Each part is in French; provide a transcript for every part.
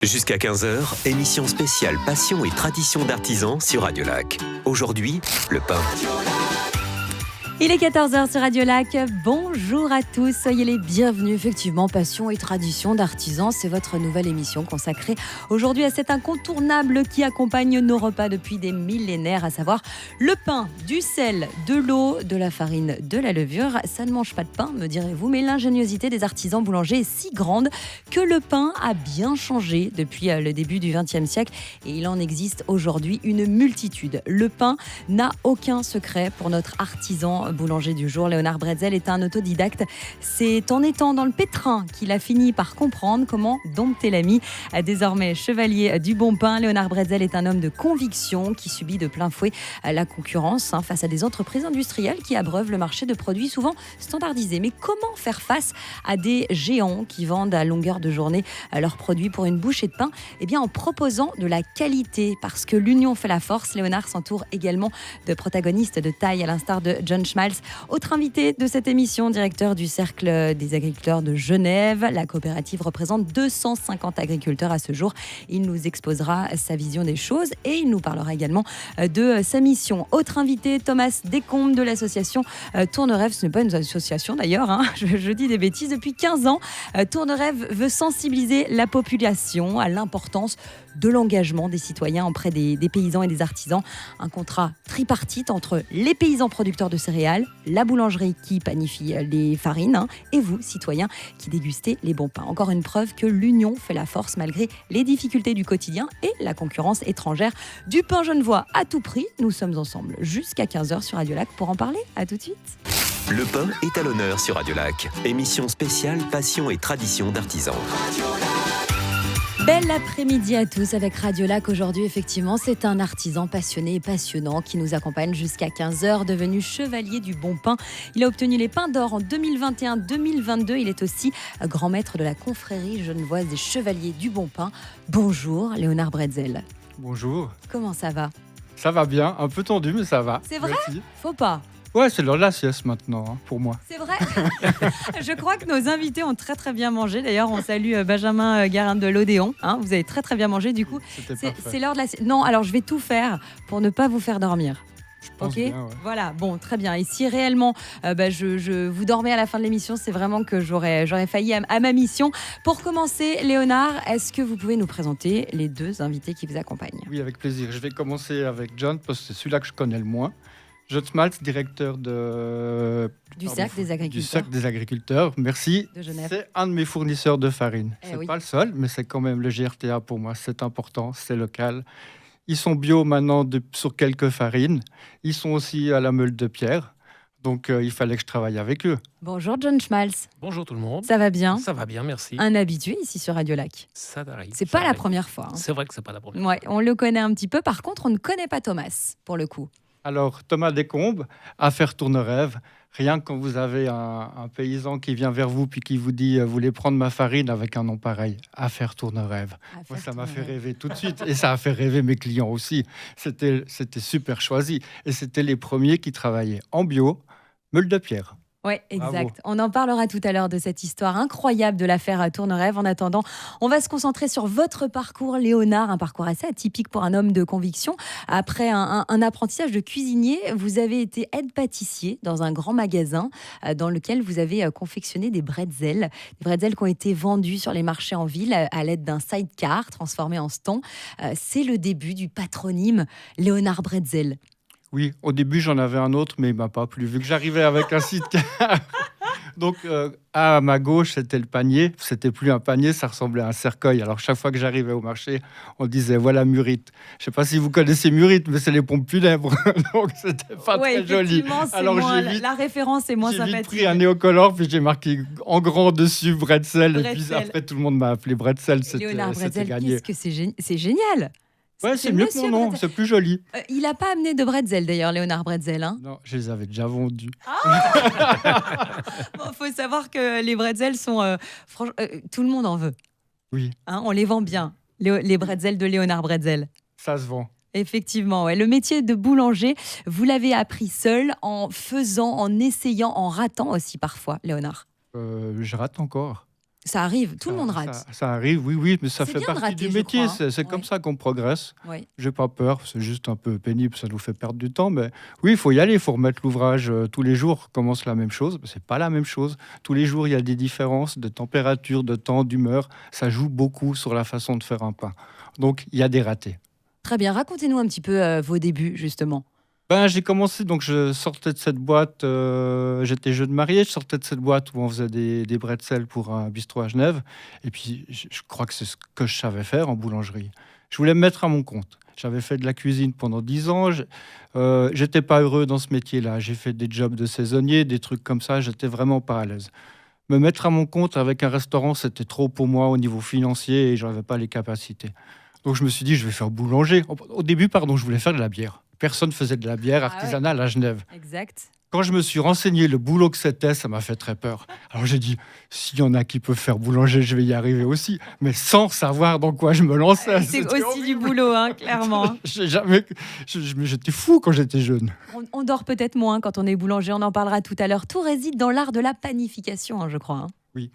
Jusqu'à 15h, émission spéciale Passion et tradition d'artisans sur Radio Lac. Aujourd'hui, le pain. Il est 14h sur Radio Lac. Bonjour à tous, soyez les bienvenus. Effectivement, Passion et tradition d'artisans, c'est votre nouvelle émission consacrée aujourd'hui à cet incontournable qui accompagne nos repas depuis des millénaires, à savoir le pain, du sel, de l'eau, de la farine, de la levure. Ça ne mange pas de pain, me direz-vous, mais l'ingéniosité des artisans boulangers est si grande que le pain a bien changé depuis le début du XXe siècle et il en existe aujourd'hui une multitude. Le pain n'a aucun secret pour notre artisan boulanger du jour. Léonard Bretzel est un autodidacte. C'est en étant dans le pétrin qu'il a fini par comprendre comment dompter la mie. Désormais chevalier du bon pain, Léonard Bretzel est un homme de conviction qui subit de plein fouet la concurrence face à des entreprises industrielles qui abreuvent le marché de produits souvent standardisés. Mais comment faire face à des géants qui vendent à longueur de journée leurs produits pour une bouchée de pain ? Eh bien en proposant de la qualité, parce que l'union fait la force. Léonard s'entoure également de protagonistes de taille, à l'instar de John Schmaltz. Autre invité de cette émission, directeur du Cercle des agriculteurs de Genève. La coopérative représente 250 agriculteurs à ce jour. Il nous exposera sa vision des choses et il nous parlera également de sa mission. Autre invité, Thomas Descombes de l'association Tournerêve. Ce n'est pas une association d'ailleurs, je dis des bêtises. Depuis 15 ans, Tournerêve veut sensibiliser la population à l'importance de l'engagement des citoyens auprès des paysans et des artisans. Un contrat tripartite entre les paysans producteurs de céréales, la boulangerie qui panifie les farines et vous, citoyens, qui dégustez les bons pains. Encore une preuve que l'union fait la force malgré les difficultés du quotidien et la concurrence étrangère. Du pain genevois à tout prix, nous sommes ensemble jusqu'à 15h sur Radio Lac pour en parler. À tout de suite. Le pain est à l'honneur sur Radio Lac. Émission spéciale Passion et tradition d'artisans. Bel après-midi à tous avec Radio Lac. Aujourd'hui, effectivement, c'est un artisan passionné et passionnant qui nous accompagne jusqu'à 15h, devenu chevalier du bon pain. Il a obtenu les pains d'or en 2021-2022. Il est aussi grand maître de la confrérie genevoise des chevaliers du bon pain. Bonjour, Léonard Bretzel. Bonjour. Comment ça va ? Ça va bien, un peu tendu, mais ça va. C'est vrai ? Merci. Faut pas. Ouais, c'est l'heure de la sieste maintenant, pour moi. C'est vrai. Je crois que nos invités ont très très bien mangé. D'ailleurs, on salue Benjamin Garin de l'Odéon. Vous avez très très bien mangé. Du coup, c'est l'heure de la sieste. Non, alors je vais tout faire pour ne pas vous faire dormir. Je pense bien, ouais. Voilà, bon, très bien. Et si réellement je vous dormez à la fin de l'émission, c'est vraiment que j'aurais failli à ma mission. Pour commencer, Léonard, est-ce que vous pouvez nous présenter les deux invités qui vous accompagnent ? Oui, avec plaisir. Je vais commencer avec John, parce que c'est celui-là que je connais le moins. John Schmaltz, directeur du Cercle des agriculteurs. Du Cercle des agriculteurs, merci. De Genève. C'est un de mes fournisseurs de farine. C'est oui. pas le seul, mais c'est quand même le GRTA pour moi. C'est important, c'est local. Ils sont bio maintenant sur quelques farines. Ils sont aussi à la meule de pierre. Donc, il fallait que je travaille avec eux. Bonjour John Schmaltz. Bonjour tout le monde. Ça va bien ? Ça va bien, merci. Un habitué ici sur Radio Lac. Ça arrive. C'est pas la première fois. C'est vrai que c'est pas la première. Ouais, on le connaît un petit peu. Par contre, on ne connaît pas Thomas, pour le coup. Alors, Thomas Descombes, Affaires Tournerêve. Rien que quand vous avez un paysan qui vient vers vous puis qui vous dit « Vous voulez prendre ma farine » avec un nom pareil, Affaires Tournerêve. Moi, ça m'a fait rêver tout de suite. Et ça a fait rêver mes clients aussi. C'était super choisi. Et c'était les premiers qui travaillaient en bio, meule de pierre. Oui, exact. Bravo. On en parlera tout à l'heure de cette histoire incroyable de l'affaire Tournerêve. En attendant, on va se concentrer sur votre parcours, Léonard, un parcours assez atypique pour un homme de conviction. Après un apprentissage de cuisinier, vous avez été aide-pâtissier dans un grand magasin dans lequel vous avez confectionné des bretzels. Des bretzels qui ont été vendus sur les marchés en ville à l'aide d'un sidecar transformé en ston. C'est le début du patronyme Léonard Bretzel. Oui, au début, j'en avais un autre, mais il ne m'a pas plu. Vu que j'arrivais avec un sidecar. Donc, à ma gauche, c'était le panier. C'était plus un panier, ça ressemblait à un cercueil. Alors, chaque fois que j'arrivais au marché, on disait « Voilà Murite ». Je ne sais pas si vous connaissez Murite, mais c'est les pompes funèbres. Donc, c'était pas très joli. Alors, la référence est moins sympathique. J'ai vite pris un néocolore, puis j'ai marqué en grand dessus Bretzel. Et puis après, tout le monde m'a appelé Bretzel. Léonard Bretzel, gagné. Qu'est-ce que c'est génial. Ouais, c'est mieux que mon nom, c'est plus joli. Il n'a pas amené de bretzel d'ailleurs, Léonard Bretzel. Non, je les avais déjà vendus. Bon, faut savoir que les bretzels sont... tout le monde en veut. Oui. On les vend bien, les bretzels de Léonard Bretzel. Ça se vend. Effectivement, ouais. Le métier de boulanger, vous l'avez appris seul, en faisant, en essayant, en ratant aussi parfois, Léonard. Je rate encore. Ça arrive, tout le monde rate. Ça arrive, oui, mais ça C'est fait bien de partie rater, du je métier. crois, hein. C'est comme ça qu'on progresse. Oui. J'ai pas peur, c'est juste un peu pénible, ça nous fait perdre du temps. Mais oui, il faut y aller, il faut remettre l'ouvrage tous les jours. Commence la même chose, mais c'est pas la même chose. Tous les jours, il y a des différences de température, de temps, d'humeur. Ça joue beaucoup sur la façon de faire un pain. Donc, il y a des ratés. Très bien, racontez-nous un petit peu vos débuts, justement. J'ai commencé, donc je sortais de cette boîte, j'étais jeune marié, je sortais de cette boîte où on faisait des bretzels pour un bistrot à Genève. Et puis, je crois que c'est ce que je savais faire en boulangerie. Je voulais me mettre à mon compte. J'avais fait de la cuisine pendant 10 ans. J'étais pas heureux dans ce métier-là. J'ai fait des jobs de saisonnier, des trucs comme ça. J'étais vraiment pas à l'aise. Me mettre à mon compte avec un restaurant, c'était trop pour moi au niveau financier et je n'avais pas les capacités. Donc je me suis dit, je vais faire boulanger. Au début, je voulais faire de la bière. Personne faisait de la bière artisanale à Genève. Exact. Quand je me suis renseigné le boulot que c'était, ça m'a fait très peur. Alors j'ai dit, s'il y en a qui peuvent faire boulanger, je vais y arriver aussi. Mais sans savoir dans quoi je me lançais. C'est aussi du boulot, hein, clairement. J'étais fou quand j'étais jeune. On dort peut-être moins quand on est boulanger, on en parlera tout à l'heure. Tout réside dans l'art de la panification, hein, je crois. Oui.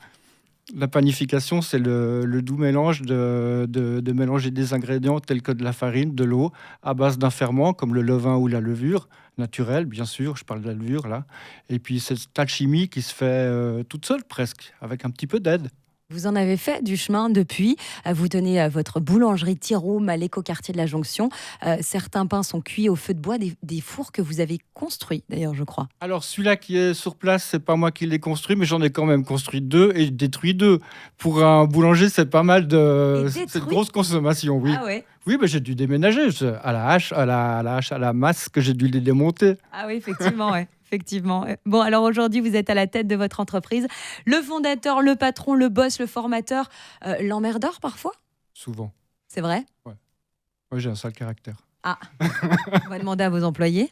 La panification, c'est le doux mélange de mélanger des ingrédients tels que de la farine, de l'eau, à base d'un ferment comme le levain ou la levure, naturelle, bien sûr, je parle de la levure là. Et puis cette alchimie qui se fait toute seule presque, avec un petit peu d'aide. Vous en avez fait du chemin depuis. Vous tenez votre boulangerie Tirôme à l'écoquartier de la Jonction. Certains pains sont cuits au feu de bois, des fours que vous avez construits d'ailleurs, je crois. Alors celui-là qui est sur place, c'est pas moi qui l'ai construit, mais j'en ai quand même construit 2 et détruit 2. Pour un boulanger, c'est pas mal c'est de grosse consommation, oui. Ah ouais. Oui, mais j'ai dû déménager à la hache, à la masse que j'ai dû les démonter. Ah oui, effectivement, ouais. Effectivement. Bon, alors aujourd'hui, vous êtes à la tête de votre entreprise. Le fondateur, le patron, le boss, le formateur, l'emmerdeur parfois ? Souvent. C'est vrai ? Ouais. Moi, j'ai un sale caractère. Ah, on va demander à vos employés.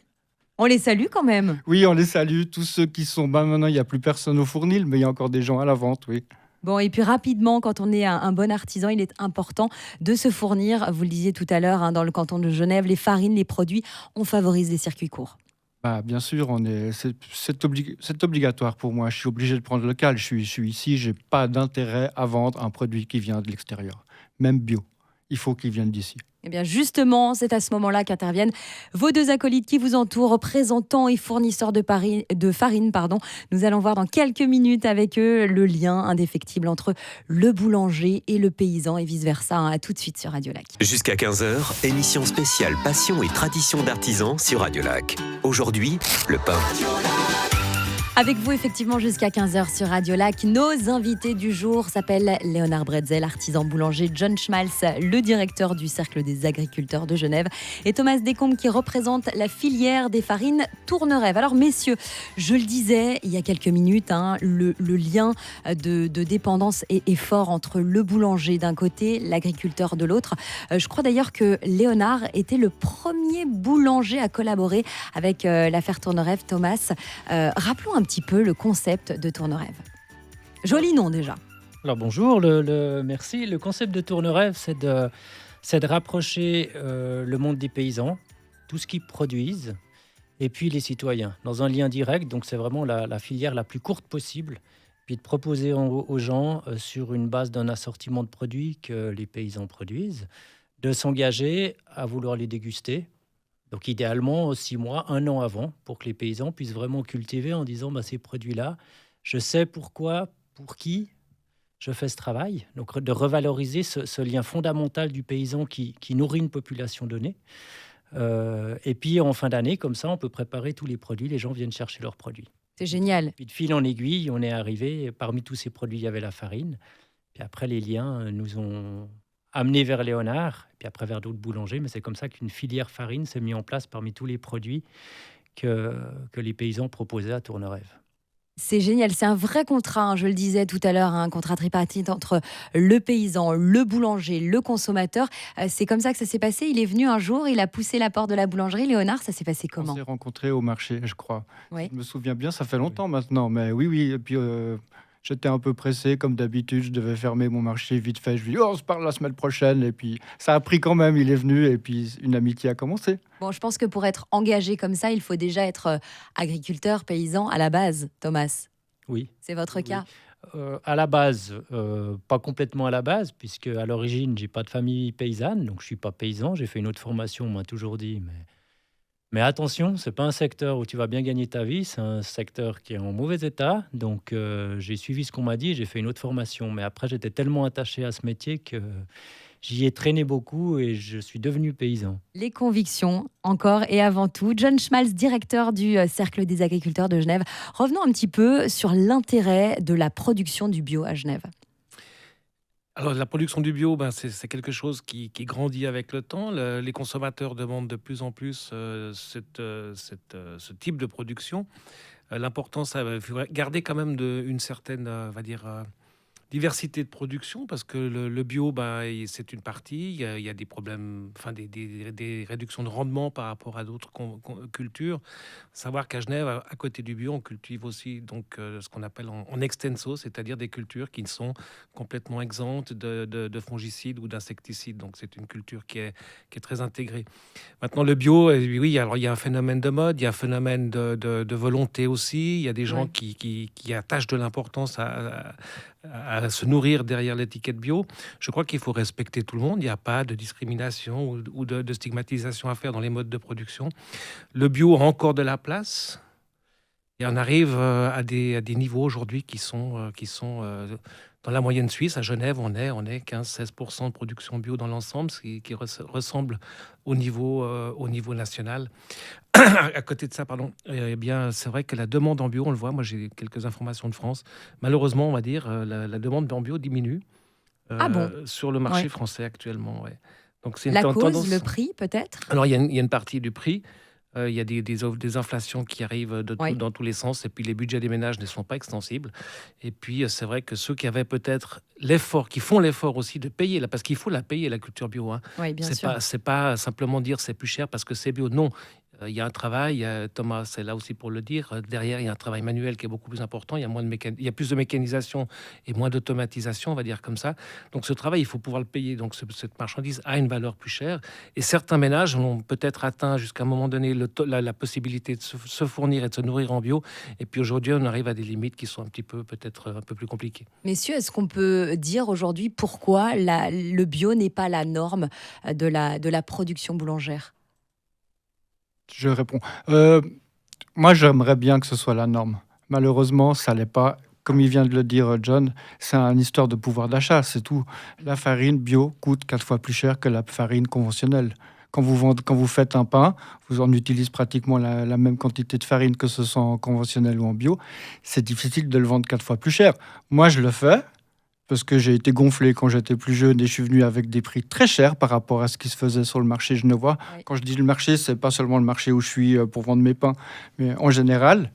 On les salue quand même. Oui, on les salue. Tous ceux qui sont... maintenant, il n'y a plus personne au fournil, mais il y a encore des gens à la vente, oui. Bon, et puis rapidement, quand on est un bon artisan, il est important de se fournir. Vous le disiez tout à l'heure, dans le canton de Genève, les farines, les produits, on favorise les circuits courts. Bien sûr, c'est obligatoire pour moi. Je suis obligé de prendre local. Je suis ici, je n'ai pas d'intérêt à vendre un produit qui vient de l'extérieur, même bio. Il faut qu'il vienne d'ici. Eh bien justement, c'est à ce moment-là qu'interviennent vos 2 acolytes qui vous entourent, représentants et fournisseurs de farine. Nous allons voir dans quelques minutes avec eux le lien indéfectible entre le boulanger et le paysan et vice-versa. À tout de suite sur Radio Lac. Jusqu'à 15h, émission spéciale Passion et tradition d'artisans sur Radio Lac. Aujourd'hui, le pain. Avec vous, effectivement, jusqu'à 15h sur Radio Lac. Nos invités du jour s'appellent Léonard Bretzel, artisan boulanger, John Schmalz, le directeur du Cercle des agriculteurs de Genève, et Thomas Descombes qui représente la filière des farines Tournerève. Alors, messieurs, je le disais il y a quelques minutes, le lien de dépendance est fort entre le boulanger d'un côté, l'agriculteur de l'autre. Je crois d'ailleurs que Léonard était le premier boulanger à collaborer avec l'affaire Tournerève. Thomas, rappelons un petit peu le concept de Tournerève. Joli nom déjà. Alors bonjour, merci. Le concept de Tournerève, c'est de rapprocher le monde des paysans, tout ce qu'ils produisent, et puis les citoyens, dans un lien direct. Donc c'est vraiment la filière la plus courte possible, puis de proposer aux gens, sur une base d'un assortiment de produits que les paysans produisent, de s'engager à vouloir les déguster. Donc idéalement 6 mois, 1 an avant, pour que les paysans puissent vraiment cultiver en disant ces produits-là, je sais pourquoi, pour qui je fais ce travail. Donc de revaloriser ce lien fondamental du paysan qui nourrit une population donnée. Et puis en fin d'année, comme ça, on peut préparer tous les produits, les gens viennent chercher leurs produits. C'est génial. Puis de fil en aiguille, on est arrivé, parmi tous ces produits, il y avait la farine. Puis après, les liens nous ont amené vers Léonard, puis après vers d'autres boulangers, mais c'est comme ça qu'une filière farine s'est mise en place parmi tous les produits que les paysans proposaient à Tournerève. C'est génial, c'est un vrai contrat, je le disais tout à l'heure, un contrat tripartite entre le paysan, le boulanger, le consommateur. C'est comme ça que ça s'est passé. Il est venu un jour, il a poussé la porte de la boulangerie. Léonard, ça s'est passé comment ? On s'est rencontrés au marché, je crois. Oui. Je me souviens bien, ça fait longtemps maintenant, mais oui. Et puis j'étais un peu pressé, comme d'habitude, je devais fermer mon marché vite fait. Je lui ai dit, on se parle la semaine prochaine. Et puis ça a pris quand même, il est venu et puis une amitié a commencé. Bon, je pense que pour être engagé comme ça, il faut déjà être agriculteur, paysan à la base, Thomas. Oui. C'est votre cas ? À la base, pas complètement à la base, puisque à l'origine, j'ai pas de famille paysanne, donc je suis pas paysan. J'ai fait une autre formation, on m'a toujours dit, mais attention, c'est pas un secteur où tu vas bien gagner ta vie, c'est un secteur qui est en mauvais état. Donc j'ai suivi ce qu'on m'a dit, et j'ai fait une autre formation. Mais après, j'étais tellement attaché à ce métier que j'y ai traîné beaucoup et je suis devenu paysan. Les convictions, encore et avant tout. John Schmalz, directeur du Cercle des agriculteurs de Genève. Revenons un petit peu sur l'intérêt de la production du bio à Genève. Alors, la production du bio, c'est quelque chose qui grandit avec le temps. Les consommateurs demandent de plus en plus ce type de production. L'important, ça va garder quand même une certaine, on va dire, diversité de production, parce que le bio, c'est une partie. Il y a des problèmes, enfin des réductions de rendement par rapport à d'autres cultures. Savoir qu'à Genève, à côté du bio, on cultive aussi donc ce qu'on appelle en extenso, c'est-à-dire des cultures qui sont complètement exemptes de fongicides ou d'insecticides. Donc c'est une culture qui est très intégrée. Maintenant, le bio, oui, alors il y a un phénomène de mode, il y a un phénomène de volonté aussi. Il y a des gens qui attachent de l'importance à se nourrir derrière l'étiquette bio. Je crois qu'il faut respecter tout le monde. Il n'y a pas de discrimination ou de stigmatisation à faire dans les modes de production. Le bio a encore de la place. Et on arrive à des niveaux aujourd'hui qui sont dans la moyenne suisse. À Genève, on est 15-16% de production bio dans l'ensemble, ce qui ressemble au niveau national. À côté de ça, eh bien, c'est vrai que la demande en bio, on le voit, moi j'ai quelques informations de France. Malheureusement, on va dire, la demande en bio diminue sur le marché français actuellement. Ouais. Donc c'est une tendance. Le prix peut-être. Alors il y a une partie du prix. Il y a des inflations qui arrivent dans tous les sens, et puis les budgets des ménages ne sont pas extensibles. Et puis c'est vrai que ceux qui avaient peut-être l'effort, qui font l'effort aussi de payer, parce qu'il faut la payer, la culture bio. Hein. Oui, bien sûr. C'est pas simplement dire c'est plus cher parce que c'est bio. Non. Il y a un travail, Thomas, c'est là aussi pour le dire. Derrière, il y a un travail manuel qui est beaucoup plus important. Il y a plus de mécanisation et moins d'automatisation, on va dire comme ça. Donc, ce travail, il faut pouvoir le payer. Donc, cette marchandise a une valeur plus chère. Et certains ménages ont peut-être atteint jusqu'à un moment donné la possibilité de se fournir et de se nourrir en bio. Et puis aujourd'hui, on arrive à des limites qui sont peut-être un peu plus compliquées. Messieurs, est-ce qu'on peut dire aujourd'hui pourquoi le bio n'est pas la norme de la production boulangère ? Je réponds. Moi, j'aimerais bien que ce soit la norme. Malheureusement, ça l'est pas. Comme il vient de le dire John, c'est une histoire de pouvoir d'achat, c'est tout. La farine bio coûte 4 fois plus cher que la farine conventionnelle. Quand vous faites un pain, vous en utilisez pratiquement la même quantité de farine que ce soit en conventionnel ou en bio. C'est difficile de le vendre 4 fois plus cher. Moi, je le fais parce que j'ai été gonflé quand j'étais plus jeune et je suis venu avec des prix très chers par rapport à ce qui se faisait sur le marché genevois. Oui. Quand je dis le marché, c'est pas seulement le marché où je suis pour vendre mes pains, mais en général,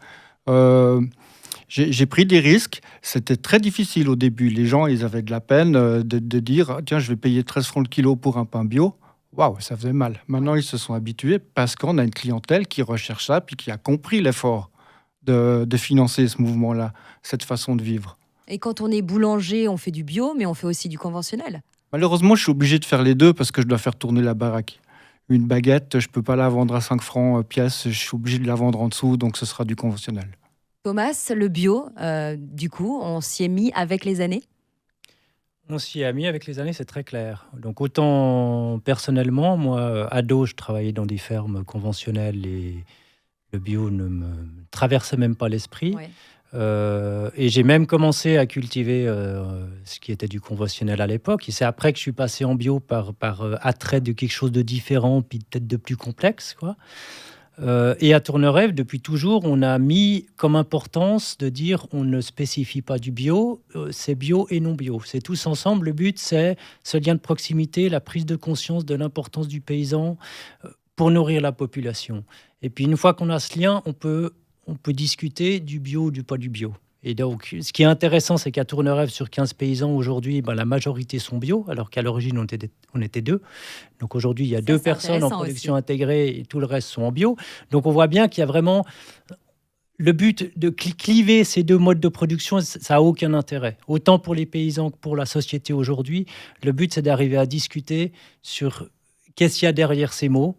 j'ai pris des risques. C'était très difficile au début. Les gens, ils avaient de la peine de dire « Tiens, je vais payer 13 francs le kilo pour un pain bio ». Waouh, ça faisait mal. Maintenant, ils se sont habitués parce qu'on a une clientèle qui recherche ça puis qui a compris l'effort de financer ce mouvement-là, cette façon de vivre. Et quand on est boulanger, on fait du bio, mais on fait aussi du conventionnel. Malheureusement, je suis obligé de faire les deux parce que je dois faire tourner la baraque. Une baguette, je ne peux pas la vendre à 5 francs pièce, je suis obligé de la vendre en dessous, donc ce sera du conventionnel. Thomas, le bio, du coup, on s'y est mis avec les années ? On s'y est mis avec les années, c'est très clair. Donc autant personnellement, moi, ado, je travaillais dans des fermes conventionnelles et le bio ne me traversait même pas l'esprit. Ouais. Et j'ai même commencé à cultiver ce qui était du conventionnel à l'époque. Et c'est après que je suis passé en bio par attrait de quelque chose de différent, puis peut-être de plus complexe, quoi. Et à Tournerève, depuis toujours, on a mis comme importance de dire on ne spécifie pas du bio, c'est bio et non bio. C'est tous ensemble. Le but, c'est ce lien de proximité, la prise de conscience de l'importance du paysan pour nourrir la population. Et puis une fois qu'on a ce lien, on peut discuter du bio ou du pas du bio. Et donc, ce qui est intéressant, c'est qu'à Tournerève, sur 15 paysans, aujourd'hui, la majorité sont bio, alors qu'à l'origine, on était 2. Donc aujourd'hui, il y a 2 personnes en production aussi intégrée et tout le reste sont en bio. Donc on voit bien qu'il y a vraiment le but de cliver ces 2 modes de production, ça n'a aucun intérêt. Autant pour les paysans que pour la société aujourd'hui, le but, c'est d'arriver à discuter sur qu'est-ce qu'il y a derrière ces mots.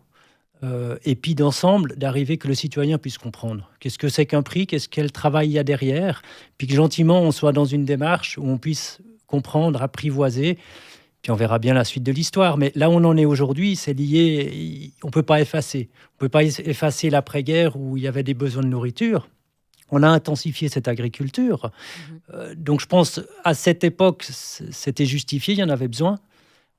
et puis d'ensemble, d'arriver que le citoyen puisse comprendre. Qu'est-ce que c'est qu'un prix, quel travail il y a derrière, puis que gentiment, on soit dans une démarche où on puisse comprendre, apprivoiser, puis on verra bien la suite de l'histoire. Mais là où on en est aujourd'hui, c'est lié, on ne peut pas effacer. On ne peut pas effacer l'après-guerre où il y avait des besoins de nourriture. On a intensifié cette agriculture. Donc je pense, à cette époque, c'était justifié, il y en avait besoin.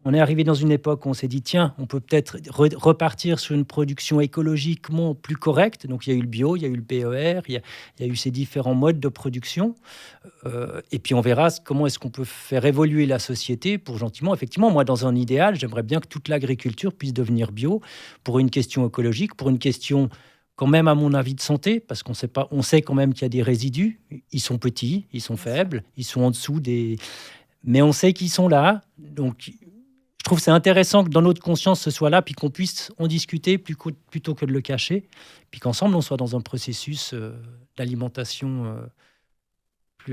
On est arrivé dans une époque où on s'est dit, tiens, on peut peut-être repartir sur une production écologiquement plus correcte. Donc, il y a eu le bio, il y a eu le PER, il y a eu ces différents modes de production. Et puis, on verra comment est-ce qu'on peut faire évoluer la société pour gentiment... Effectivement, moi, dans un idéal, j'aimerais bien que toute l'agriculture puisse devenir bio pour une question écologique, pour une question quand même, à mon avis, de santé, parce qu'on sait quand même qu'il y a des résidus. Ils sont petits, ils sont faibles, ils sont en dessous des... Mais on sait qu'ils sont là, donc... Je trouve que c'est intéressant que dans notre conscience, ce soit là, puis qu'on puisse en discuter plutôt que de le cacher, puis qu'ensemble, on soit dans un processus d'alimentation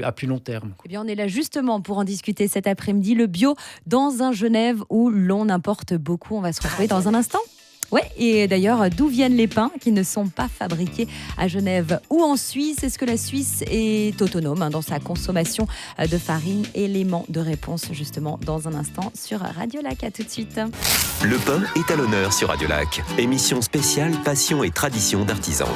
à plus long terme. Eh bien, on est là justement pour en discuter cet après-midi. Le bio dans un Genève où l'on importe beaucoup. On va se retrouver dans un instant. Ouais, et d'ailleurs, d'où viennent les pains qui ne sont pas fabriqués à Genève ou en Suisse? Est-ce que la Suisse est autonome dans sa consommation de farine? Élément de réponse justement dans un instant sur Radio Lac. À tout de suite. Le pain est à l'honneur sur Radio Lac. Émission spéciale Passion et tradition d'artisans.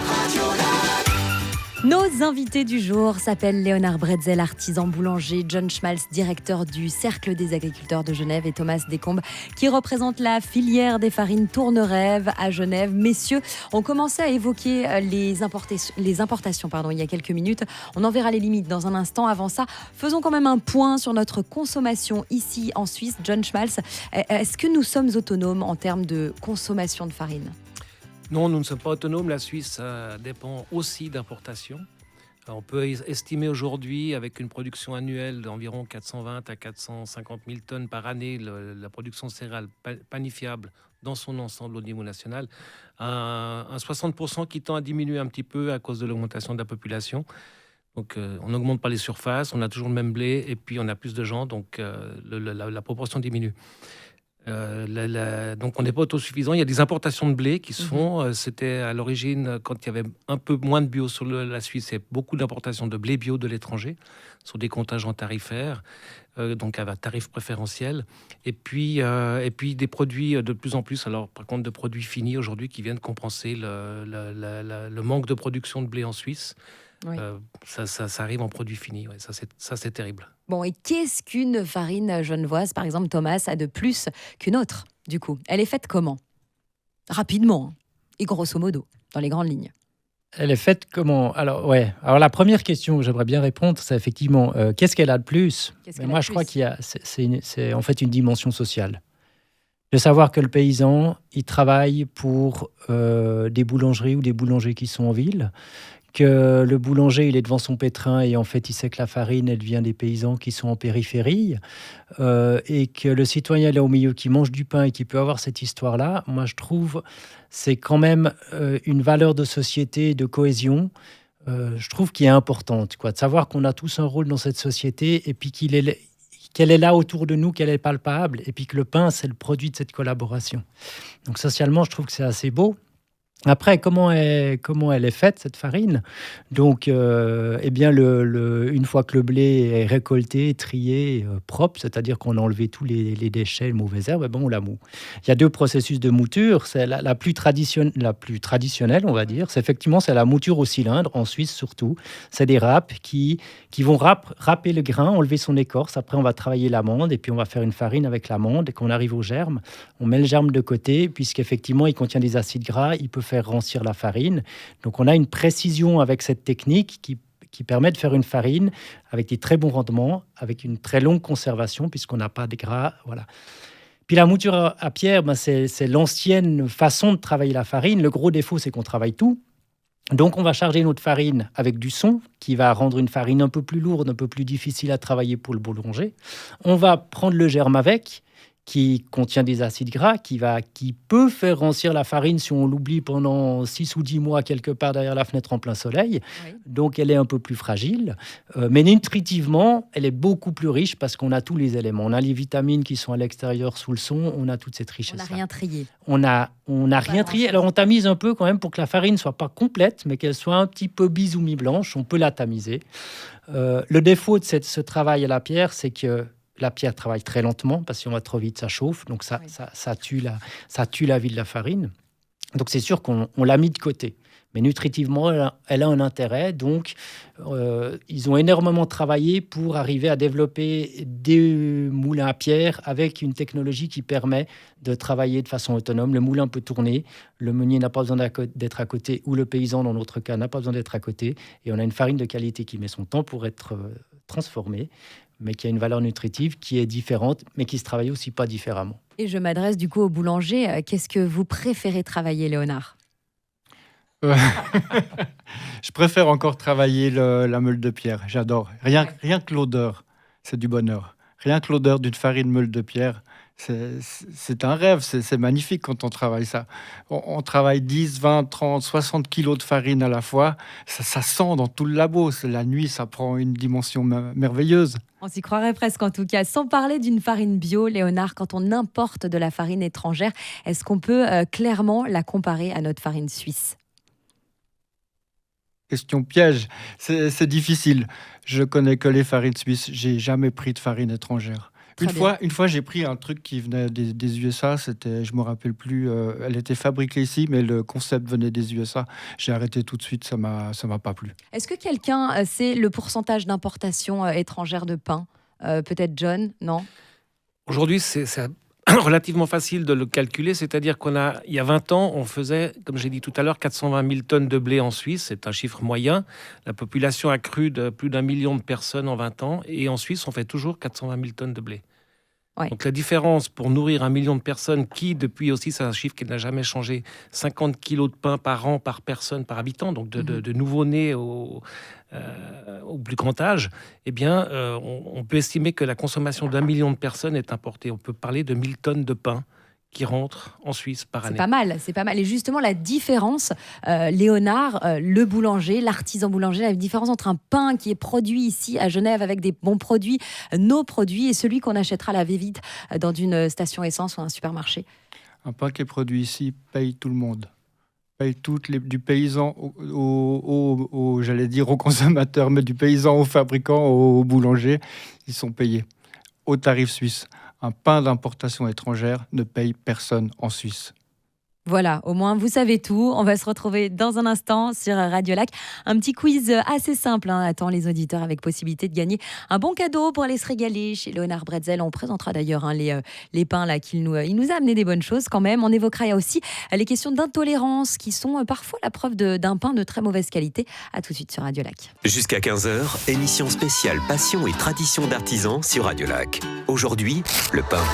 Nos invités du jour s'appellent Léonard Bretzel, artisan boulanger, John Schmalz, directeur du Cercle des agriculteurs de Genève, et Thomas Descombes, qui représente la filière des farines Tournerève à Genève. Messieurs, on commençait à évoquer les importations il y a quelques minutes. On en verra les limites dans un instant. Avant ça, faisons quand même un point sur notre consommation ici en Suisse. John Schmalz, est-ce que nous sommes autonomes en termes de consommation de farine ? Non, nous ne sommes pas autonomes. La Suisse dépend aussi d'importation. On peut estimer aujourd'hui, avec une production annuelle d'environ 420 à 450 000 tonnes par année, la production céréale panifiable dans son ensemble au niveau national, un 60% qui tend à diminuer un petit peu à cause de l'augmentation de la population. Donc, on n'augmente pas les surfaces, on a toujours le même blé, et puis on a plus de gens, donc la proportion diminue. Donc on n'est pas autosuffisant. Il y a des importations de blé qui se font. C'était à l'origine, quand il y avait un peu moins de bio sur la Suisse, il y a beaucoup d'importations de blé bio de l'étranger sur des contingents tarifaires, donc à tarif préférentiel. Et puis des produits de plus en plus, alors par contre de produits finis aujourd'hui qui viennent compenser le manque de production de blé en Suisse. Oui. Ça arrive en produits finis. Ouais, ça, c'est terrible. Bon, et qu'est-ce qu'une farine genevoise, par exemple, Thomas, a de plus qu'une autre, du coup? Elle est faite comment? Rapidement, et grosso modo, dans les grandes lignes. Elle est faite comment? Alors la première question que j'aimerais bien répondre, c'est effectivement, qu'est-ce qu'elle a de plus? Moi, je crois qu'il y a, c'est en fait une dimension sociale. De savoir que le paysan, il travaille pour des boulangeries ou des boulangers qui sont en ville, que le boulanger, il est devant son pétrin et en fait, il sait que la farine, elle vient des paysans qui sont en périphérie, et que le citoyen là au milieu qui mange du pain et qui peut avoir cette histoire-là, moi, je trouve, c'est quand même une valeur de société, de cohésion, je trouve qui est importante, de savoir qu'on a tous un rôle dans cette société et puis qu'elle est là autour de nous, qu'elle est palpable, et puis que le pain, c'est le produit de cette collaboration. Donc, socialement, je trouve que c'est assez beau. Après, comment elle est faite, cette farine? Donc, bien, une fois que le blé est récolté, trié, propre, c'est-à-dire qu'on a enlevé tous les déchets, les mauvaises herbes, on la moue. Il y a deux processus de mouture. C'est la plus traditionnelle, on va dire. C'est la mouture au cylindre, en Suisse surtout. C'est des râpes qui vont râper le grain, enlever son écorce. Après, on va travailler l'amande et puis on va faire une farine avec l'amande. Et quand on arrive au germe, on met le germe de côté, puisqu'effectivement, il contient des acides gras. Il peut faire rancir la farine. Donc, on a une précision avec cette technique qui permet de faire une farine avec des très bons rendements, avec une très longue conservation, puisqu'on n'a pas de gras. Voilà. Puis la mouture à pierre, c'est l'ancienne façon de travailler la farine. Le gros défaut, c'est qu'on travaille tout. Donc, on va charger notre farine avec du son, qui va rendre une farine un peu plus lourde, un peu plus difficile à travailler pour le boulanger. On va prendre le germe avec, qui contient des acides gras, qui peut faire rancir la farine si on l'oublie pendant 6 ou 10 mois quelque part derrière la fenêtre en plein soleil. Oui. Donc, elle est un peu plus fragile. Mais nutritivement, elle est beaucoup plus riche parce qu'on a tous les éléments. On a les vitamines qui sont à l'extérieur sous le son, on a toute cette richesse. On n'a rien trié. On n'a rien trié. Alors, on tamise un peu quand même pour que la farine ne soit pas complète, mais qu'elle soit un petit peu bise ou mi-blanche. On peut la tamiser. Le défaut de ce travail à la pierre, c'est que la pierre travaille très lentement parce que si on va trop vite, ça chauffe. Donc, ça tue la vie de la farine. Donc, c'est sûr qu'on l'a mis de côté. Mais nutritivement, elle a un intérêt. Donc, ils ont énormément travaillé pour arriver à développer des moulins à pierre avec une technologie qui permet de travailler de façon autonome. Le moulin peut tourner, le meunier n'a pas besoin d'être à côté, ou le paysan, dans notre cas, n'a pas besoin d'être à côté. Et on a une farine de qualité qui met son temps pour être transformée, mais qui a une valeur nutritive qui est différente, mais qui se travaille aussi pas différemment. Et je m'adresse du coup au boulanger. Qu'est-ce que vous préférez travailler, Léonard ? Je préfère encore travailler la meule de pierre. J'adore. Rien que l'odeur, c'est du bonheur. Rien que l'odeur d'une farine meule de pierre, c'est un rêve. C'est magnifique quand on travaille ça. On travaille 10, 20, 30, 60 kilos de farine à la fois. Ça sent dans tout le labo. La nuit, ça prend une dimension merveilleuse. On s'y croirait presque en tout cas. Sans parler d'une farine bio, Léonard, quand on importe de la farine étrangère, est-ce qu'on peut clairement la comparer à notre farine suisse ? Question piège, c'est difficile. Je connais que les farines suisses. J'ai jamais pris de farine étrangère. Une fois, j'ai pris un truc qui venait des USA. C'était, je me rappelle plus. Elle était fabriquée ici, mais le concept venait des USA. J'ai arrêté tout de suite. Ça m'a pas plu. Est-ce que quelqu'un sait le pourcentage d'importation étrangère de pain ? Peut-être John, non ? Aujourd'hui, c'est relativement facile de le calculer, c'est-à-dire il y a 20 ans, on faisait, comme j'ai dit tout à l'heure, 420 000 tonnes de blé en Suisse, c'est un chiffre moyen. La population a cru de plus d'1 million de personnes en 20 ans, et en Suisse, on fait toujours 420 000 tonnes de blé. Ouais. Donc la différence pour nourrir 1 million de personnes, qui depuis aussi, c'est un chiffre qui n'a jamais changé, 50 kilos de pain par an, par personne, par habitant, donc de nouveau-nés au plus grand âge, eh bien, on peut estimer que la consommation d'1 million de personnes est importée. On peut parler de 1000 tonnes de pain qui rentrent en Suisse par année. C'est pas mal. Et justement, la différence, Léonard, le boulanger, l'artisan boulanger, la différence entre un pain qui est produit ici à Genève avec des bons produits, nos produits, et celui qu'on achètera à la va-vite dans une station essence ou un supermarché. Un pain qui est produit ici paye tout le monde. Paye du paysan j'allais dire aux consommateurs, mais du paysan aux fabricants, aux boulangers, ils sont payés au tarif suisse. Un pain d'importation étrangère ne paye personne en Suisse. Voilà, au moins vous savez tout. On va se retrouver dans un instant sur Radio Lac. Un petit quiz assez simple attend les auditeurs avec possibilité de gagner un bon cadeau pour aller se régaler chez Léonard Bretzel. On présentera d'ailleurs les pains là il nous a amené des bonnes choses quand même. On évoquera aussi les questions d'intolérance qui sont parfois la preuve d'un pain de très mauvaise qualité. À tout de suite sur Radio Lac. Jusqu'à 15h, émission spéciale Passion et tradition d'artisans sur Radio Lac. Aujourd'hui, le pain.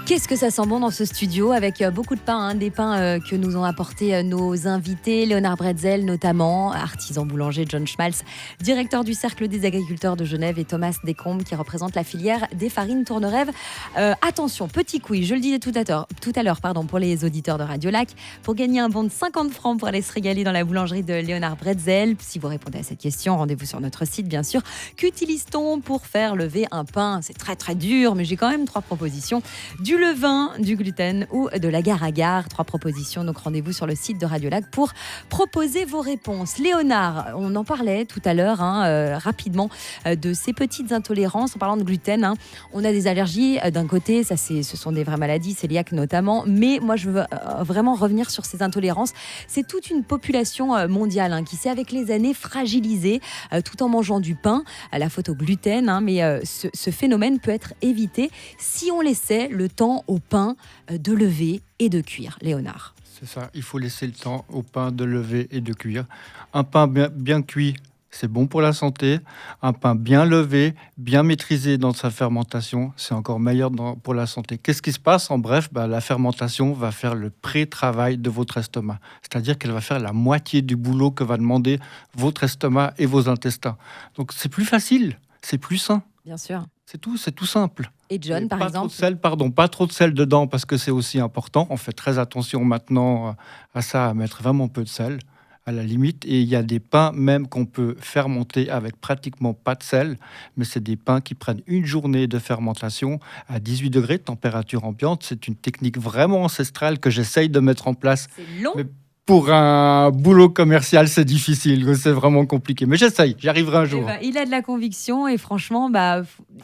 Qu'est-ce que ça sent bon dans ce studio avec beaucoup de pain, des pains que nous ont apportés nos invités, Léonard Bretzel notamment, artisan boulanger, John Schmalz, directeur du Cercle des agriculteurs de Genève, et Thomas Descombes qui représente la filière des farines Tournerève. Attention, petit quiz, je le disais tout à l'heure, pour les auditeurs de Radio Lac, pour gagner un bon de 50 francs pour aller se régaler dans la boulangerie de Léonard Bretzel. Si vous répondez à cette question, rendez-vous sur notre site bien sûr. Qu'utilise-t-on pour faire lever un pain ? C'est très très dur, mais j'ai quand même 3 propositions. Du levain, du gluten ou de l'agar-agar. 3 propositions, donc rendez-vous sur le site de Radio Lac pour proposer vos réponses. Léonard, on en parlait tout à l'heure rapidement de ces petites intolérances en parlant de gluten. On a des allergies d'un côté, ce sont des vraies maladies, cœliaque notamment, mais moi je veux vraiment revenir sur ces intolérances. C'est toute une population mondiale qui s'est avec les années fragilisée tout en mangeant du pain, la faute au gluten, mais ce phénomène peut être évité si on laissait le temps au pain de lever et de cuire. Léonard. C'est ça, il faut laisser le temps au pain de lever et de cuire. Un pain bien cuit, c'est bon pour la santé. Un pain bien levé, bien maîtrisé dans sa fermentation, c'est encore meilleur pour la santé. Qu'est-ce qui se passe ? En bref, la fermentation va faire le pré-travail de votre estomac. C'est-à-dire qu'elle va faire la moitié du boulot que va demander votre estomac et vos intestins. Donc c'est plus facile, c'est plus sain. Bien sûr. C'est tout simple. Et John, par exemple, pas trop de sel dedans parce que c'est aussi important. On fait très attention maintenant à ça, à mettre vraiment peu de sel, à la limite. Et il y a des pains même qu'on peut fermenter avec pratiquement pas de sel, mais c'est des pains qui prennent une journée de fermentation à 18 degrés de température ambiante. C'est une technique vraiment ancestrale que j'essaye de mettre en place. c'est long. Mais pour un boulot commercial, c'est difficile, c'est vraiment compliqué. Mais j'essaye, j'y arriverai un jour. Il a de la conviction et franchement,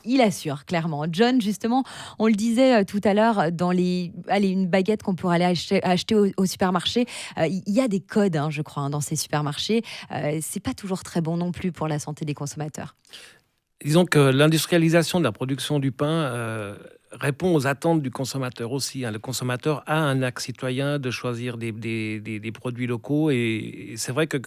il assure clairement. John, justement, on le disait tout à l'heure, dans une baguette qu'on pourrait aller acheter au supermarché, il y a des codes, je crois, dans ces supermarchés. C'est pas toujours très bon non plus pour la santé des consommateurs. Disons que l'industrialisation de la production du pain répond aux attentes du consommateur aussi. Le consommateur a un acte citoyen de choisir des produits locaux et c'est vrai que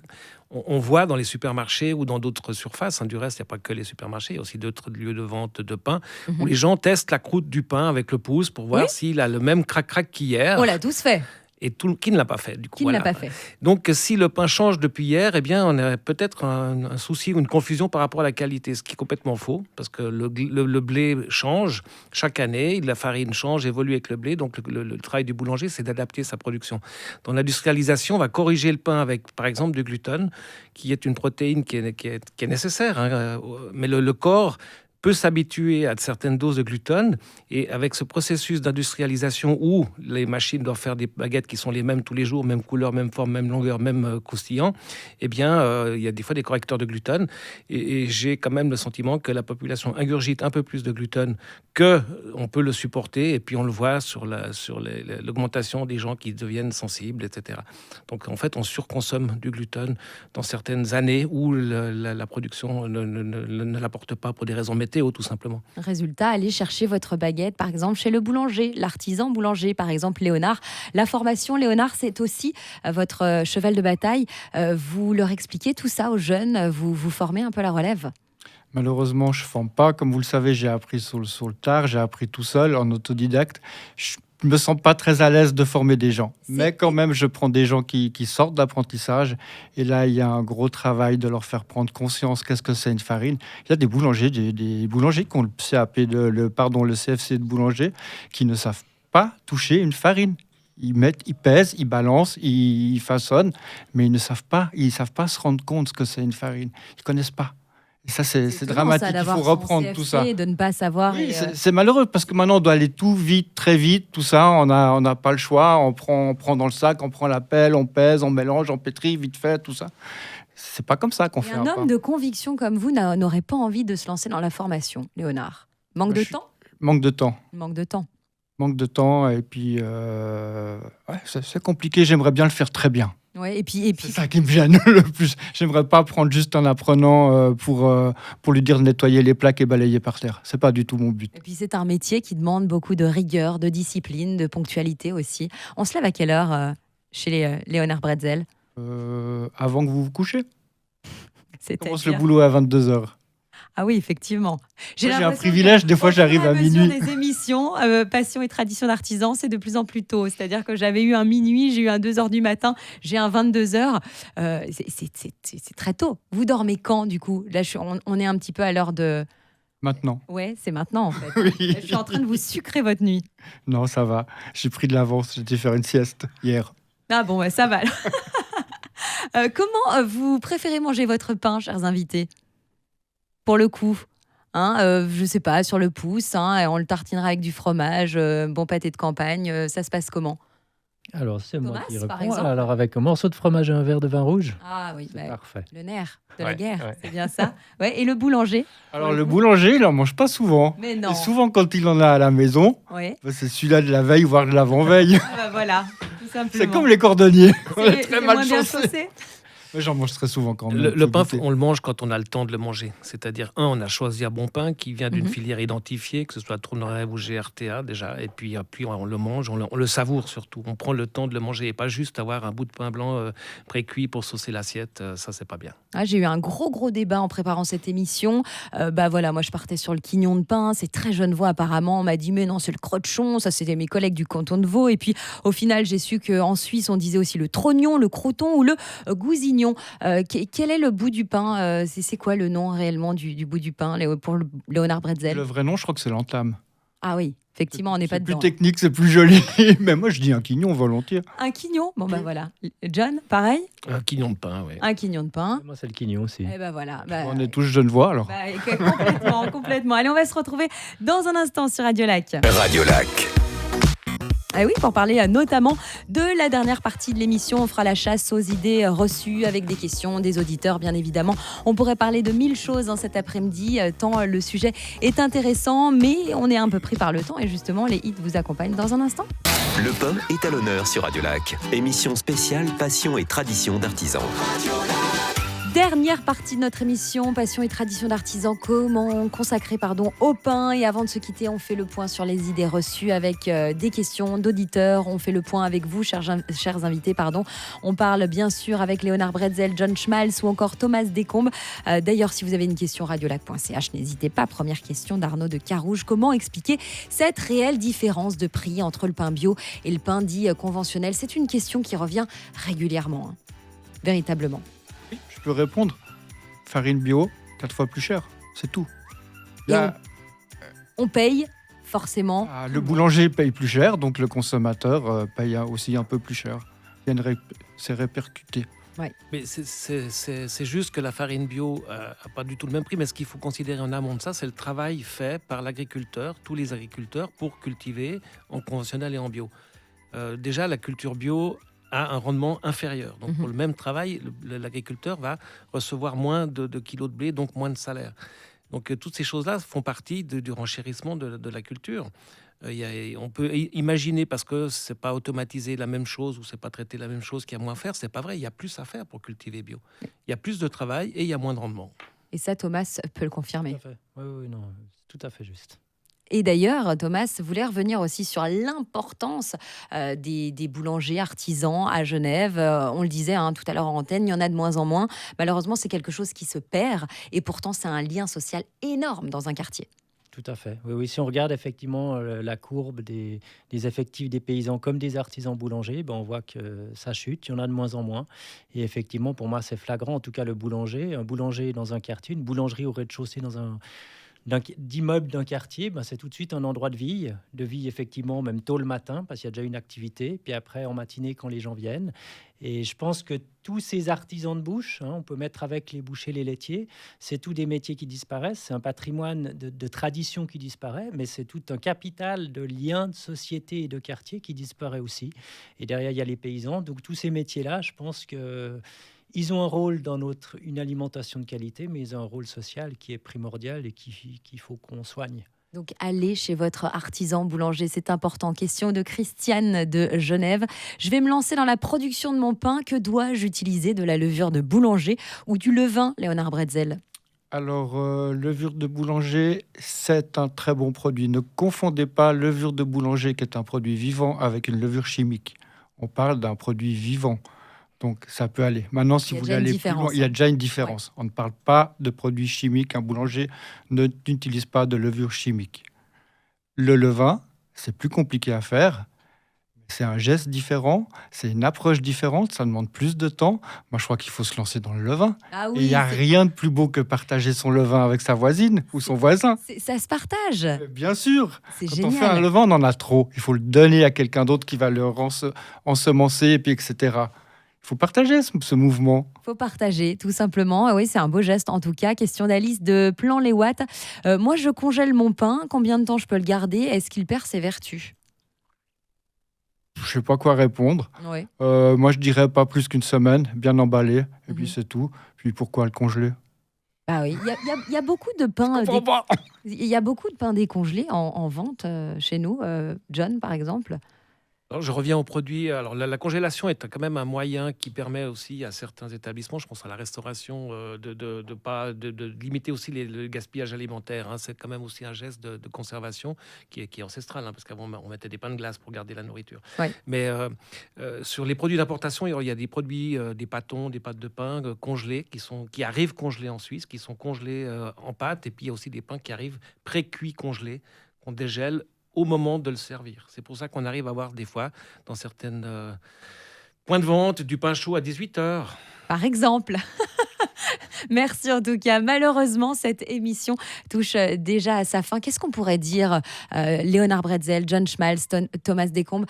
on voit dans les supermarchés ou dans d'autres surfaces, du reste, il n'y a pas que les supermarchés, il y a aussi d'autres lieux de vente de pain, où les gens testent la croûte du pain avec le pouce pour voir s'il a le même crac-crac qu'hier. On l'a tous fait. Et qui ne l'a pas fait, du coup. Qui ne l'a pas fait. Donc, si le pain change depuis hier, eh bien, on a peut-être un souci ou une confusion par rapport à la qualité, ce qui est complètement faux, parce que le blé change chaque année, la farine change, évolue avec le blé, donc le travail du boulanger, c'est d'adapter sa production. Dans l'industrialisation, on va corriger le pain avec, par exemple, du gluten, qui est une protéine qui est nécessaire, mais le corps peut s'habituer à certaines doses de gluten, et avec ce processus d'industrialisation où les machines doivent faire des baguettes qui sont les mêmes tous les jours, même couleur, même forme, même longueur, même croustillant, eh bien, il y a des fois des correcteurs de gluten, et j'ai quand même le sentiment que la population ingurgite un peu plus de gluten que on peut le supporter, et puis on le voit sur l'augmentation des gens qui deviennent sensibles, etc. Donc en fait, on surconsomme du gluten dans certaines années où la production ne l'apporte pas pour des raisons météo, tout simplement. Résultat, allez chercher votre baguette, par exemple, chez le boulanger, l'artisan boulanger, par exemple, Léonard. La formation, Léonard, c'est aussi votre cheval de bataille. Vous leur expliquez tout ça aux jeunes, vous formez un peu la relève. Malheureusement, je ne forme pas. Comme vous le savez, j'ai appris sur le tard, j'ai appris tout seul, en autodidacte. Je ne me sens pas très à l'aise de former des gens. Mais quand même, je prends des gens qui sortent d'apprentissage. Et là, il y a un gros travail de leur faire prendre conscience qu'est-ce que c'est une farine. Il y a des boulangers qui ont le CAP, le CFC de boulanger, qui ne savent pas toucher une farine. Ils pèsent, ils balancent, ils façonnent, mais ils ne savent pas se rendre compte ce que c'est une farine. Ils ne connaissent pas. Et ça, c'est dramatique. Il faut reprendre tout ça. Et de ne pas savoir. Oui, c'est malheureux parce que maintenant, on doit aller tout vite, très vite, tout ça. On n'a pas le choix. On prend dans le sac, on prend la pelle, on pèse, on mélange, on pétrit, vite fait, tout ça. C'est pas comme ça qu'on fait un homme de conviction comme vous n'aurait pas envie de se lancer dans la formation, Léonard. Manque de temps. Manque de temps. Manque de temps et puis c'est compliqué. J'aimerais bien le faire très bien. Ouais, et puis... C'est ça qui me gêne le plus. J'aimerais pas prendre juste un apprenant pour lui dire de nettoyer les plaques et balayer par terre. C'est pas du tout mon but. Et puis c'est un métier qui demande beaucoup de rigueur, de discipline, de ponctualité aussi. On se lève à quelle heure chez Léonard Bretzel? Avant que vous vous couchez. On commence le C'est-à-dire boulot à 22h. Ah oui, effectivement. J'ai un privilège, des fois j'arrive à minuit. Les émissions Passion et Tradition d'Artisan, c'est de plus en plus tôt. C'est-à-dire que j'avais eu un minuit, j'ai eu un 2h du matin, j'ai un 22h. C'est très tôt. Vous dormez quand, du coup? Là, on est un petit peu à l'heure de... Maintenant. Ouais, c'est maintenant, en fait. Oui. Je suis en train de vous sucrer votre nuit. Non, ça va. J'ai pris de l'avance. J'étais faire une sieste hier. Ah bon, ouais, ça va. Comment vous préférez manger votre pain, chers invités? Pour le coup, je sais pas, sur le pouce, on le tartinera avec du fromage, bon pâté de campagne, ça se passe comment? Alors, c'est moi Thomas, qui par réponds. exemple. Alors, avec un morceau de fromage et un verre de vin rouge. Ah oui, Parfait. le nerf de la Ouais, guerre, ouais. c'est bien ça. Ouais, et le boulanger? Alors, le boulanger, il en mange pas souvent. Mais non. Et souvent, quand il en a à la maison, Ouais. c'est celui-là de la veille, voire de l'avant-veille. Ah bah voilà, tout simplement. C'est comme les cordonniers. On C'est est très les mal moins bien chaussés. chaussés. Mais j'en mange très souvent quand même. Le faut pain, goûter. on le mange quand on a le temps de le manger. C'est-à-dire, on a choisi un bon pain qui vient d'une Mhm. filière identifiée, que ce soit Tournerève ou GRTA déjà, et puis on le mange, on le savoure surtout. On prend le temps de le manger et pas juste avoir un bout de pain blanc pré-cuit pour saucer l'assiette. Ça, c'est pas bien. Ah, j'ai eu un gros débat en préparant cette émission. Voilà, moi je partais sur le quignon de pain, c'est très Genevois apparemment. On m'a dit mais non, c'est le crochon, ça c'était mes collègues du canton de Vaud. Et puis au final j'ai su qu'en Suisse on disait aussi le trognon, le croton ou le gousignon. quignon. Quel est le bout du pain c'est quoi le nom réellement du bout du pain pour Léonard Bretzel? Le vrai nom, je crois que c'est l'entame. Ah oui, effectivement, on n'est pas dedans. C'est plus technique, c'est plus joli. Mais moi, je dis un quignon volontiers. Un quignon, bon ben voilà. John, pareil? Un quignon de pain, oui. Un quignon de pain. Moi, c'est le quignon aussi. Eh ben voilà. On est tous genevois alors. Complètement. Allez, on va se retrouver dans un instant sur Radio Lac. Radio Lac. Ah oui, pour parler notamment de la dernière partie de l'émission, on fera la chasse aux idées reçues avec des questions des auditeurs, bien évidemment. On pourrait parler de 1000 choses cet après-midi, tant le sujet est intéressant, mais on est un peu pris par le temps et justement, les hits vous accompagnent dans un instant. Le pain est à l'honneur sur Radio Lac. Émission spéciale Passion et tradition d'artisans. Dernière partie de notre émission, Passion et tradition d'artisans, consacrée au pain. Et avant de se quitter, on fait le point sur les idées reçues avec des questions d'auditeurs. On fait le point avec vous, chers invités. On parle bien sûr avec Léonard Bretzel, John Schmalz ou encore Thomas Descombes. D'ailleurs, si vous avez une question, radiolac.ch, n'hésitez pas. Première question d'Arnaud de Carouge. Comment expliquer cette réelle différence de prix entre le pain bio et le pain dit conventionnel? C'est une question qui revient régulièrement, véritablement. Je peux répondre. Farine bio, 4 fois plus cher. C'est tout. Là, on paye forcément. Le boulanger paye plus cher, donc le consommateur paye aussi un peu plus cher. C'est répercuté. Ouais. Mais c'est juste que la farine bio n'a pas du tout le même prix, mais ce qu'il faut considérer en amont de ça, c'est le travail fait par l'agriculteur, tous les agriculteurs, pour cultiver en conventionnel et en bio. Déjà, la culture bio a un rendement inférieur. Donc, pour le même travail, l'agriculteur va recevoir moins de kilos de blé, donc moins de salaire. Donc, toutes ces choses-là font partie du renchérissement de la culture. On peut imaginer, parce que c'est pas automatisé la même chose ou c'est pas traité la même chose, qu'il y a moins à faire. C'est pas vrai. Il y a plus à faire pour cultiver bio. Il y a plus de travail et il y a moins de rendement. Et ça, Thomas peut le confirmer. Tout à fait. Oui, non, c'est tout à fait juste. Et d'ailleurs, Thomas voulait revenir aussi sur l'importance des boulangers artisans à Genève. On le disait tout à l'heure en antenne, il y en a de moins en moins. Malheureusement, c'est quelque chose qui se perd. Et pourtant, c'est un lien social énorme dans un quartier. Tout à fait. Oui, si on regarde effectivement la courbe des effectifs des paysans comme des artisans boulangers, on voit que ça chute, il y en a de moins en moins. Et effectivement, pour moi, c'est flagrant. En tout cas, un boulanger dans un quartier, une boulangerie au rez-de-chaussée d'immeuble d'un quartier, c'est tout de suite un endroit de vie effectivement, même tôt le matin, parce qu'il y a déjà une activité, puis après en matinée quand les gens viennent. Et je pense que tous ces artisans de bouche, on peut mettre avec les bouchers, les laitiers, c'est tous des métiers qui disparaissent, c'est un patrimoine de tradition qui disparaît, mais c'est tout un capital de liens de société et de quartier qui disparaît aussi. Et derrière, il y a les paysans. Donc tous ces métiers-là, je pense que ils ont un rôle dans une alimentation de qualité, mais ils ont un rôle social qui est primordial et qu'il faut qu'on soigne. Donc, allez chez votre artisan boulanger, c'est important. Question de Christiane de Genève. Je vais me lancer dans la production de mon pain. Que dois-je utiliser? De la levure de boulanger ou du levain, Léonard Bretzel? Alors, levure de boulanger, c'est un très bon produit. Ne confondez pas levure de boulanger, qui est un produit vivant, avec une levure chimique. On parle d'un produit vivant. Donc, ça peut aller. Maintenant, si vous voulez aller plus loin, il y a déjà une différence. Ouais. On ne parle pas de produits chimiques. Un boulanger n'utilise pas de levure chimique. Le levain, c'est plus compliqué à faire. C'est un geste différent, c'est une approche différente, ça demande plus de temps. Moi, je crois qu'il faut se lancer dans le levain. Ah oui, et il n'y a rien de plus beau que partager son levain avec sa voisine ou son voisin. Ça se partage. Bien sûr. C'est Quand génial. on fait un levain, on en a trop. Il faut le donner à quelqu'un d'autre qui va le ensemencer, et puis etc. Il faut partager ce mouvement. Il faut partager, tout simplement. Oui, c'est un beau geste, en tout cas. Question d'Alice de Plan-les-Ouates. Moi, je congèle mon pain. Combien de temps je peux le garder? Est-ce qu'il perd ses vertus? Je ne sais pas quoi répondre. Oui. Moi, je dirais pas plus qu'une semaine, bien emballé, et puis c'est tout. Puis pourquoi le congeler? Ah oui, il y a beaucoup de pain. Il y a beaucoup de pain décongelé en vente chez nous. John, par exemple. Alors, je reviens aux produits. Alors, la congélation est quand même un moyen qui permet aussi à certains établissements, je pense à la restauration, de limiter aussi le gaspillage alimentaire. C'est quand même aussi un geste de conservation qui est ancestral, parce qu'avant, on mettait des pains de glace pour garder la nourriture. Ouais. Mais sur les produits d'importation, il y a des produits, des pâtons, des pâtes de pain congelés qui arrivent congelés en Suisse, qui sont congelés en pâte. Et puis, il y a aussi des pains qui arrivent pré-cuits congelés, qu'on dégèle au moment de le servir. C'est pour ça qu'on arrive à voir des fois dans certaines Point de vente du pain chaud à 18h. Par exemple. Merci en tout cas. Malheureusement, cette émission touche déjà à sa fin. Qu'est-ce qu'on pourrait dire, Léonard Bretzel, John Schmalz, Thomas Descombes,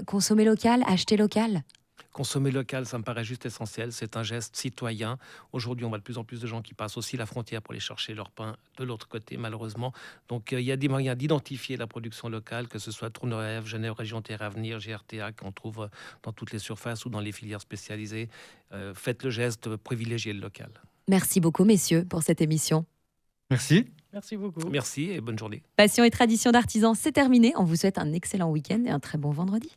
consommer local, acheter local? Consommer local, ça me paraît juste essentiel. C'est un geste citoyen. Aujourd'hui, on voit de plus en plus de gens qui passent aussi la frontière pour aller chercher leur pain de l'autre côté, malheureusement. Donc, il y a des moyens d'identifier la production locale, que ce soit Tournerève, Genève, Région Terre Avenir, GRTA, qu'on trouve dans toutes les surfaces ou dans les filières spécialisées. Faites le geste, privilégiez le local. Merci beaucoup, messieurs, pour cette émission. Merci. Merci beaucoup. Merci et bonne journée. Passion et tradition d'artisans, c'est terminé. On vous souhaite un excellent week-end et un très bon vendredi.